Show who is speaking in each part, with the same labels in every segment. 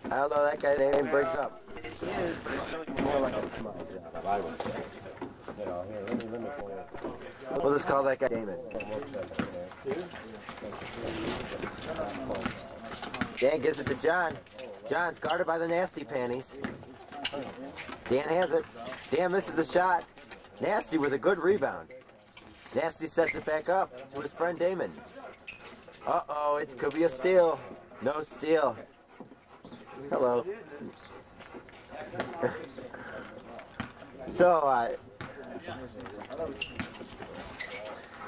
Speaker 1: I don't know, that guy's name breaks up. He is, but it's really more like a small job, I would say. You know, here, let me point it. We'll just call that guy Damon. Dan gives it to John. John's guarded by the Nasty Panties. Dan has it. Dan misses the shot. Nasty with a good rebound. Nasty sets it back up to his friend Damon. Uh-oh, it could be a steal. No steal. Hello. So,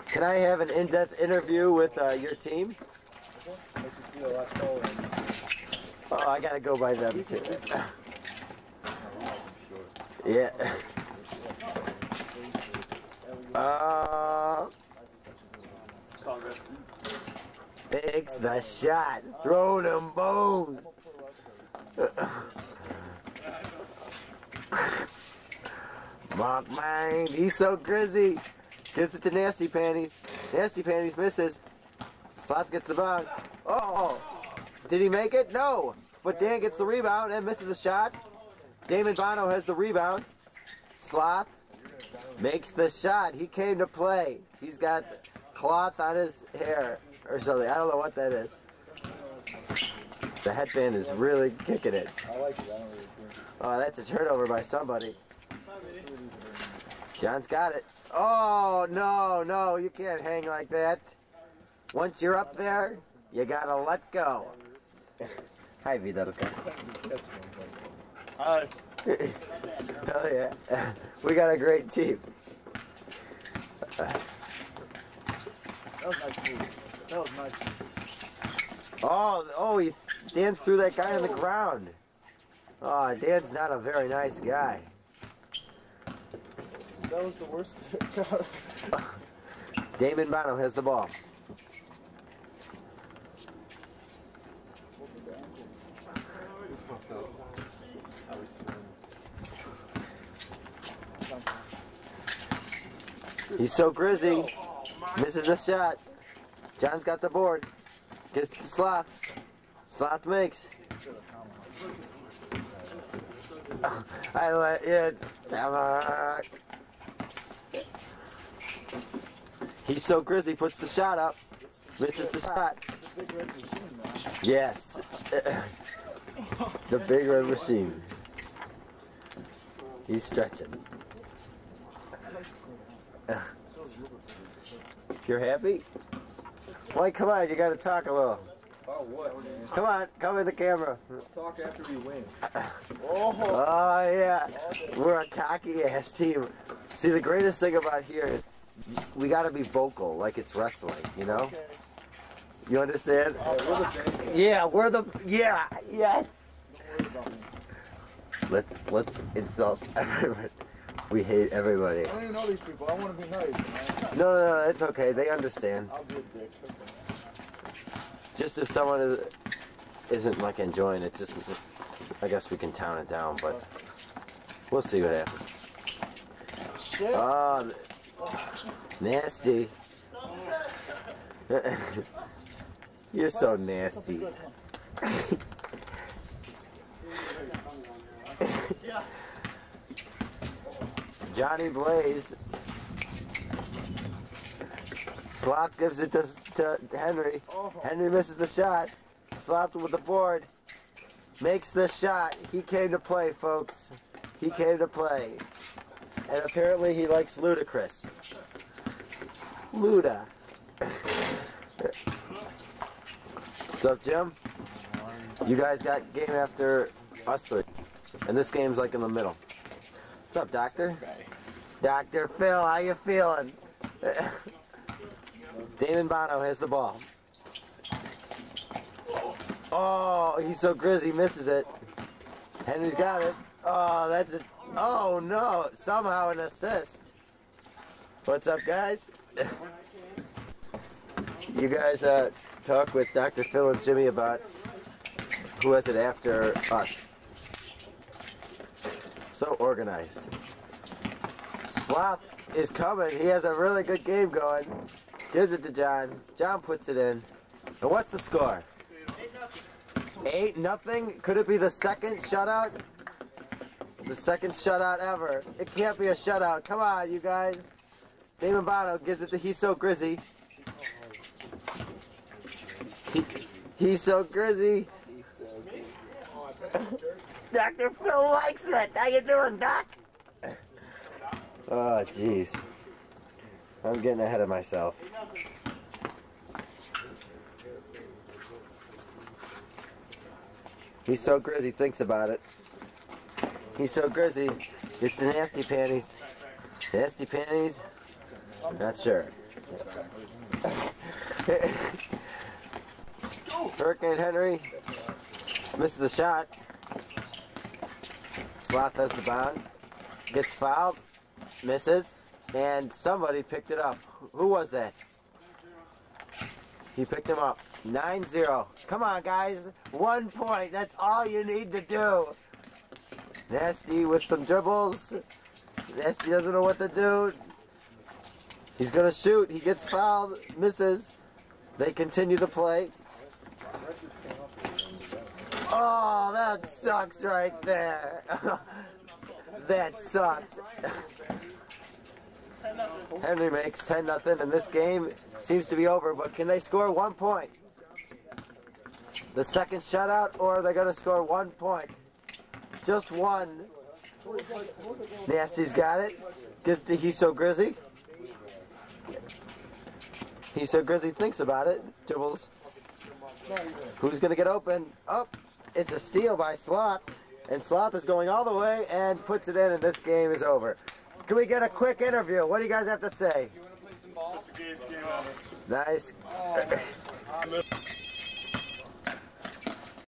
Speaker 1: can I have an in-depth interview with your team? Oh, I gotta go by them too. Yeah. Takes the shot. Throw them bones. Mark mine. He's so grizzy. Gives it to Nasty Panties. Nasty Panties misses. Sloth gets the bounce. Oh! Did he make it? No! But Dan gets the rebound and misses the shot. Damon Bono has the rebound. Sloth makes the shot. He came to play. He's got cloth on his hair or something. I don't know what that is. The headband is really kicking it.
Speaker 2: I like it. I don't really think.
Speaker 1: Oh, that's a turnover by somebody. John's got it. Oh, no, no, you can't hang like that. Once you're up there, you gotta let go. Hi, Vidalka.
Speaker 2: Hi.
Speaker 1: Oh, yeah. We got a great team.
Speaker 2: That was nice move. That was nice.
Speaker 1: Oh, he Dan's threw that guy on the ground. Oh, Dan's not a very nice guy.
Speaker 2: That was the worst.
Speaker 1: Damon Bono has the ball. He's so grizzy. Misses the shot. John's got the board. Gets to Sloth. Sloth makes. I let it. He's so grizzy, puts the shot up. Misses the shot. Yes. The big red machine. He's stretching. You're happy? Mike, come on, you gotta talk a little.
Speaker 2: Oh, what?
Speaker 1: Come on, come in the camera.
Speaker 2: Talk after we win.
Speaker 1: Oh, yeah. We're a cocky ass team. See, the greatest thing about here is we gotta be vocal, like it's wrestling, you know?
Speaker 2: Okay.
Speaker 1: You understand?
Speaker 2: We're the band.
Speaker 1: Yeah, we're the, yeah, yes.
Speaker 2: Don't worry about me.
Speaker 1: Let's insult everybody. We hate everybody.
Speaker 2: I don't even know these people. I want to be nice, man.
Speaker 1: No, it's okay. They understand.
Speaker 2: I'll be a dick.
Speaker 1: Just if someone isn't like enjoying it, just I guess we can tone it down, but we'll see what happens.
Speaker 2: Shit.
Speaker 1: Oh, nasty. You're so nasty. Johnny Blaze. Sloth gives it to Henry. Henry misses the shot. Sloth with the board. Makes the shot. He came to play, folks. He came to play. And apparently he likes Ludacris. Luda. What's up, Jim? You guys got game after us three. And this game's like in the middle. What's up, Doctor? Dr. Phil, how you feeling? Damon Bono has the ball. Oh, he's so grizzy, misses it. Henry's got it. Oh, that's it. Oh, no. Somehow an assist. What's up, guys? You guys talk with Dr. Phil and Jimmy about who has it after us. So organized. Sloth is coming. He has a really good game going. Gives it to John. John puts it in. And what's the score?
Speaker 3: 8-0.
Speaker 1: 8-0. Could it be the second shutout? The second shutout ever. It can't be a shutout. Come on, you guys. Damon Bono gives it to He's So Grizzy. He's So Grizzy. Dr. Phil likes it. How you doing, Doc? Oh, jeez. I'm getting ahead of myself. He's So Grizzy thinks about it. He's So Grizzy. It's the Nasty Panties. Nasty Panties? Not sure. Hurricane Henry misses the shot. Sloth has the bound. Gets fouled. Misses. And somebody picked it up. Who was that? He picked him up. 9-0. Come on, guys. 1 point. That's all you need to do. Nasty with some dribbles. Nasty doesn't know what to do. He's going to shoot. He gets fouled. Misses. They continue the play. Oh, that sucks right there. That sucked. Henry makes 10-0, and this game seems to be over, but can they score 1 point? The second shutout, or are they going to score 1 point? Just one. Nasty's got it. Gets to He's So Grizzy. He's So Grizzy thinks about it. Dribbles. Who's going to get open? Oh, it's a steal by Sloth. And Sloth is going all the way and puts it in, and this game is over. Can we get a quick interview? What do you guys have to say?
Speaker 3: You want to play some ball?
Speaker 1: Nice.
Speaker 3: Oh,